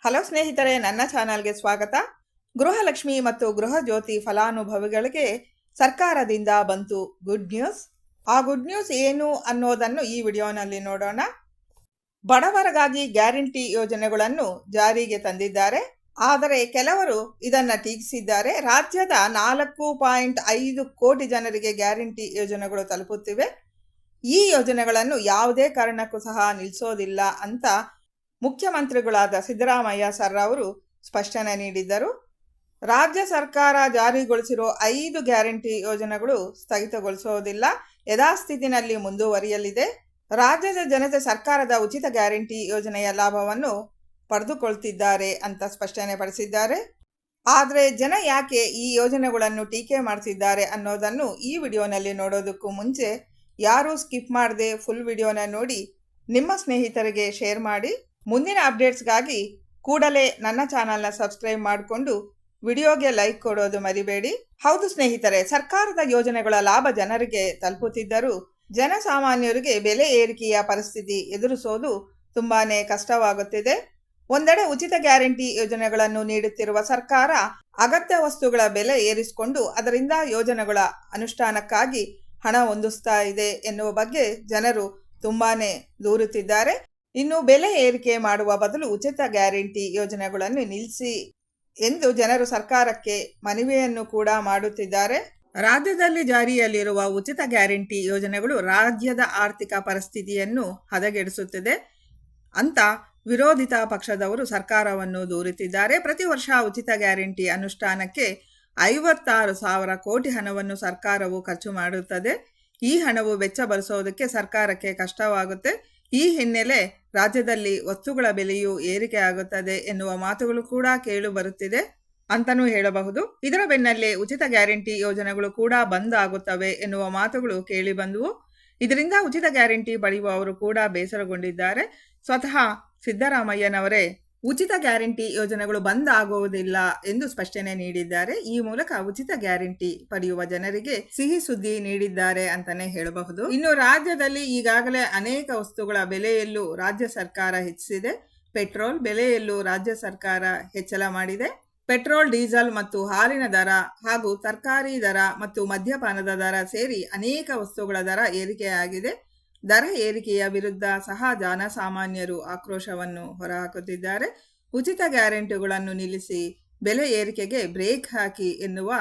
Hello ಸ್ನೇಹಿತರೆ, ನನ್ನ ಚಾನಲ್ಗೆ ಸ್ವಾಗತ. ಗೃಹಲಕ್ಷ್ಮಿ ಮತ್ತು ಗೃಹ ಜ್ಯೋತಿ ಫಲಾನುಭವಿಗಳಿಗೆ ಸರ್ಕಾರದಿಂದ ಬಂತು ಗುಡ್ ನ್ಯೂಸ್. ಆ ಗುಡ್ ನ್ಯೂಸ್ ಏನು ಅನ್ನೋದನ್ನು ಈ ವಿಡಿಯೋನಲ್ಲಿ ನೋಡೋಣ. ಬಡವರಿಗಾಗಿ ಗ್ಯಾರಂಟಿ ಯೋಜನೆಗಳನ್ನು ಜಾರಿಗೆ ತಂದಿದ್ದಾರೆ. ಆದರೆ ಕೆಲವರು ಇದನ್ನ ಟೀಕಿಸಿದ್ದಾರೆ. ರಾಜ್ಯದ 4.5 ಕೋಟಿ ಜನರಿಗೆ ಗ್ಯಾರಂಟಿ ಯೋಜನೆಗಳು ತಲುಪುತ್ತಿವೆ. ಈ ಯೋಜನೆಗಳನ್ನು ಯಾವುದೇ ಕಾರಣಕ್ಕೂ ಸಹ ನಿಲ್ಲಿಸೋದಿಲ್ಲ ಅಂತ ಮುಖ್ಯಮಂತ್ರಿಗಳಾದ ಸಿದ್ದರಾಮಯ್ಯ ಸರ್ ಅವರು ಸ್ಪಷ್ಟನೆ ನೀಡಿದ್ದರು. ರಾಜ್ಯ ಸರ್ಕಾರ ಜಾರಿಗೊಳಿಸಿರೋ 5 ಗ್ಯಾರಂಟಿ ಯೋಜನೆಗಳು ಸ್ಥಗಿತಗೊಳಿಸೋದಿಲ್ಲ, ಯಥಾಸ್ಥಿತಿನಲ್ಲಿ ಮುಂದುವರಿಯಲಿದೆ. ರಾಜ್ಯದ ಜನತೆ ಸರ್ಕಾರದ ಉಚಿತ ಗ್ಯಾರಂಟಿ ಯೋಜನೆಯ ಲಾಭವನ್ನು ಪಡೆದುಕೊಳ್ತಿದ್ದಾರೆ ಅಂತ ಸ್ಪಷ್ಟನೆ ಪಡಿಸಿದ್ದಾರೆ. ಆದರೆ ಜನ ಯಾಕೆ ಈ ಯೋಜನೆಗಳನ್ನು ಟೀಕೆ ಮಾಡ್ತಿದ್ದಾರೆ ಅನ್ನೋದನ್ನು ಈ ವಿಡಿಯೋನಲ್ಲಿ ನೋಡೋದಕ್ಕೂ ಮುಂಚೆ ಯಾರೂ ಸ್ಕಿಪ್ ಮಾಡದೆ ಫುಲ್ ವಿಡಿಯೋನ ನೋಡಿ ನಿಮ್ಮ ಸ್ನೇಹಿತರಿಗೆ ಶೇರ್ ಮಾಡಿ. ಮುಂದಿನ ಅಪ್ಡೇಟ್ಸ್ಗಾಗಿ ಕೂಡಲೇ ನನ್ನ ಚಾನಲ್ನ ಸಬ್ಸ್ಕ್ರೈಬ್ ಮಾಡಿಕೊಂಡು ವಿಡಿಯೋಗೆ ಲೈಕ್ ಕೊಡೋದು ಮರಿಬೇಡಿ. ಹೌದು ಸ್ನೇಹಿತರೆ, ಸರ್ಕಾರದ ಯೋಜನೆಗಳ ಲಾಭ ಜನರಿಗೆ ತಲುಪುತ್ತಿದ್ದರೂ ಜನಸಾಮಾನ್ಯರಿಗೆ ಬೆಲೆ ಏರಿಕೆಯ ಪರಿಸ್ಥಿತಿ ಎದುರಿಸೋದು ತುಂಬಾನೇ ಕಷ್ಟವಾಗುತ್ತಿದೆ. ಒಂದೆಡೆ ಉಚಿತ ಗ್ಯಾರಂಟಿ ಯೋಜನೆಗಳನ್ನು ನೀಡುತ್ತಿರುವ ಸರ್ಕಾರ ಅಗತ್ಯ ವಸ್ತುಗಳ ಬೆಲೆ ಏರಿಸಿಕೊಂಡು ಅದರಿಂದ ಯೋಜನೆಗಳ ಅನುಷ್ಠಾನಕ್ಕಾಗಿ ಹಣ ಹೊಂದಿಸ್ತಾ ಇದೆ ಎನ್ನುವ ಬಗ್ಗೆ ಜನರು ತುಂಬಾನೇ ದೂರುತ್ತಿದ್ದಾರೆ. ಇನ್ನು ಬೆಲೆ ಏರಿಕೆ ಮಾಡುವ ಬದಲು ಉಚಿತ ಗ್ಯಾರಂಟಿ ಯೋಜನೆಗಳನ್ನು ನಿಲ್ಲಿಸಿ ಎಂದು ಜನರು ಸರ್ಕಾರಕ್ಕೆ ಮನವಿಯನ್ನು ಕೂಡ ಮಾಡುತ್ತಿದ್ದಾರೆ. ರಾಜ್ಯದಲ್ಲಿ ಜಾರಿಯಲ್ಲಿರುವ ಉಚಿತ ಗ್ಯಾರಂಟಿ ಯೋಜನೆಗಳು ರಾಜ್ಯದ ಆರ್ಥಿಕ ಪರಿಸ್ಥಿತಿಯನ್ನು ಹದಗೆಡಿಸುತ್ತಿದೆ ಅಂತ ವಿರೋಧಿತ ಪಕ್ಷದವರು ಸರ್ಕಾರವನ್ನು ದೂರುತ್ತಿದ್ದಾರೆ. ಪ್ರತಿ ವರ್ಷ ಉಚಿತ ಗ್ಯಾರಂಟಿ ಅನುಷ್ಠಾನಕ್ಕೆ 56,000 ಕೋಟಿ ಹಣವನ್ನು ಸರ್ಕಾರವು ಖರ್ಚು ಮಾಡುತ್ತದೆ. ಈ ಹಣವು ವೆಚ್ಚ ಭರಿಸೋದಕ್ಕೆ ಸರ್ಕಾರಕ್ಕೆ ಕಷ್ಟವಾಗುತ್ತೆ. ಈ ಹಿನ್ನೆಲೆ ರಾಜ್ಯದಲ್ಲಿ ವಸ್ತುಗಳ ಬೆಲೆಯೂ ಏರಿಕೆ ಆಗುತ್ತದೆ ಎನ್ನುವ ಮಾತುಗಳು ಕೂಡ ಕೇಳು ಬರುತ್ತಿದೆ ಅಂತಲೂ ಹೇಳಬಹುದು. ಇದರ ಬೆನ್ನಲ್ಲೇ ಉಚಿತ ಗ್ಯಾರಂಟಿ ಯೋಜನೆಗಳು ಕೂಡ ಬಂದ್ ಆಗುತ್ತವೆ ಎನ್ನುವ ಮಾತುಗಳು ಕೇಳಿ ಬಂದವು. ಇದರಿಂದ ಉಚಿತ ಗ್ಯಾರಂಟಿ ಪಡೆಯುವವರು ಕೂಡ ಬೇಸರಗೊಂಡಿದ್ದಾರೆ. ಸ್ವತಃ ಸಿದ್ದರಾಮಯ್ಯನವರೇ ಉಚಿತ ಗ್ಯಾರಂಟಿ ಯೋಜನೆಗಳು ಬಂದ್ ಆಗುವುದಿಲ್ಲ ಎಂದು ಸ್ಪಷ್ಟನೆ ನೀಡಿದ್ದಾರೆ. ಈ ಮೂಲಕ ಉಚಿತ ಗ್ಯಾರಂಟಿ ಪಡೆಯುವ ಜನರಿಗೆ ಸಿಹಿ ಸುದ್ದಿ ನೀಡಿದ್ದಾರೆ ಅಂತಾನೆ ಹೇಳಬಹುದು. ಇನ್ನು ರಾಜ್ಯದಲ್ಲಿ ಈಗಾಗಲೇ ಅನೇಕ ವಸ್ತುಗಳ ಬೆಲೆಯಲ್ಲೂ ರಾಜ್ಯ ಸರ್ಕಾರ ಹೆಚ್ಚಿಸಿದೆ. ಪೆಟ್ರೋಲ್ ಬೆಲೆಯಲ್ಲೂ ರಾಜ್ಯ ಸರ್ಕಾರ ಹೆಚ್ಚಳ ಮಾಡಿದೆ. ಪೆಟ್ರೋಲ್, ಡೀಸೆಲ್ ಮತ್ತು ಹಾಲಿನ ದರ ಹಾಗೂ ತರಕಾರಿ ದರ ಮತ್ತು ಮದ್ಯಪಾನದ ದರ ಸೇರಿ ಅನೇಕ ವಸ್ತುಗಳ ದರ ಏರಿಕೆಯಾಗಿದೆ. ದರ ಏರಿಕೆಯ ವಿರುದ್ಧ ಸಹ ಜನಸಾಮಾನ್ಯರು ಆಕ್ರೋಶವನ್ನು ಹೊರಹಾಕುತ್ತಿದ್ದಾರೆ. ಉಚಿತ ಗ್ಯಾರಂಟಿಗಳನ್ನು ನಿಲ್ಲಿಸಿ ಬೆಲೆ ಏರಿಕೆಗೆ ಬ್ರೇಕ್ ಹಾಕಿ ಎನ್ನುವ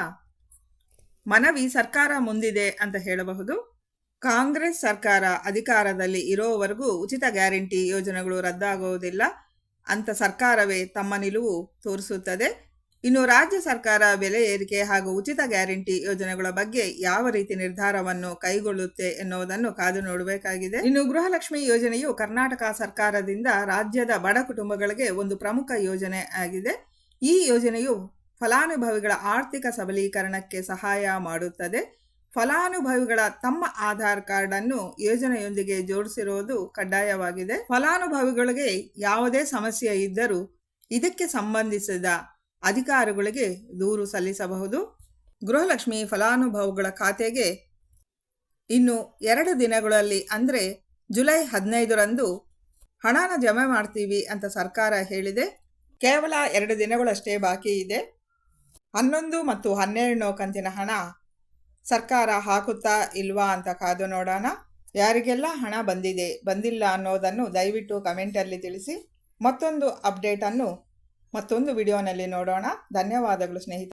ಮನವಿ ಸರ್ಕಾರ ಮುಂದಿದೆ ಅಂತ ಹೇಳಬಹುದು. ಕಾಂಗ್ರೆಸ್ ಸರ್ಕಾರ ಅಧಿಕಾರದಲ್ಲಿ ಇರೋವರೆಗೂ ಉಚಿತ ಗ್ಯಾರಂಟಿ ಯೋಜನೆಗಳು ರದ್ದಾಗುವುದಿಲ್ಲ ಅಂತ ಸರ್ಕಾರವೇ ತಮ್ಮ ನಿಲುವು ತೋರಿಸುತ್ತದೆ. ಇನ್ನು ರಾಜ್ಯ ಸರ್ಕಾರ ಬೆಲೆ ಏರಿಕೆ ಹಾಗೂ ಉಚಿತ ಗ್ಯಾರಂಟಿ ಯೋಜನೆಗಳ ಬಗ್ಗೆ ಯಾವ ರೀತಿ ನಿರ್ಧಾರವನ್ನು ಕೈಗೊಳ್ಳುತ್ತೆ ಎನ್ನುವುದನ್ನು ಕಾದು ನೋಡಬೇಕಾಗಿದೆ. ಇನ್ನು ಗೃಹಲಕ್ಷ್ಮಿ ಯೋಜನೆಯು ಕರ್ನಾಟಕ ಸರ್ಕಾರದಿಂದ ರಾಜ್ಯದ ಬಡ ಕುಟುಂಬಗಳಿಗೆ ಒಂದು ಪ್ರಮುಖ ಯೋಜನೆ ಆಗಿದೆ. ಈ ಯೋಜನೆಯು ಫಲಾನುಭವಿಗಳ ಆರ್ಥಿಕ ಸಬಲೀಕರಣಕ್ಕೆ ಸಹಾಯ ಮಾಡುತ್ತದೆ. ಫಲಾನುಭವಿಗಳ ತಮ್ಮ ಆಧಾರ್ ಕಾರ್ಡ್ ಅನ್ನು ಯೋಜನೆಯೊಂದಿಗೆ ಜೋಡಿಸಿರುವುದು ಕಡ್ಡಾಯವಾಗಿದೆ. ಫಲಾನುಭವಿಗಳಿಗೆ ಯಾವುದೇ ಸಮಸ್ಯೆ ಇದ್ದರೂ ಇದಕ್ಕೆ ಸಂಬಂಧಿಸಿದ ಅಧಿಕಾರಿಗಳಿಗೆ ದೂರು ಸಲ್ಲಿಸಬಹುದು. ಗೃಹಲಕ್ಷ್ಮಿ ಫಲಾನುಭವಿಗಳ ಖಾತೆಗೆ ಇನ್ನು 2 ದಿನಗಳಲ್ಲಿ ಅಂದರೆ ಜುಲೈ 15ರಂದು ಹಣನ ಜಮೆ ಮಾಡ್ತೀವಿ ಅಂತ ಸರ್ಕಾರ ಹೇಳಿದೆ. ಕೇವಲ 2 ದಿನಗಳಷ್ಟೇ ಬಾಕಿ ಇದೆ. 11 ಮತ್ತು 12 ಕಂತಿನ ಹಣ ಸರ್ಕಾರ ಹಾಕುತ್ತಾ ಇಲ್ವಾ ಅಂತ ಕಾದು ನೋಡೋಣ. ಯಾರಿಗೆಲ್ಲ ಹಣ ಬಂದಿದೆ ಬಂದಿಲ್ಲ ಅನ್ನೋದನ್ನು ದಯವಿಟ್ಟು ಕಮೆಂಟಲ್ಲಿ ತಿಳಿಸಿ. ಮತ್ತೊಂದು ಅಪ್ಡೇಟನ್ನು ಮತ್ತೊಂದು ವಿಡಿಯೋನಲ್ಲಿ ನೋಡೋಣ. ಧನ್ಯವಾದಗಳು ಸ್ನೇಹಿತರೆ.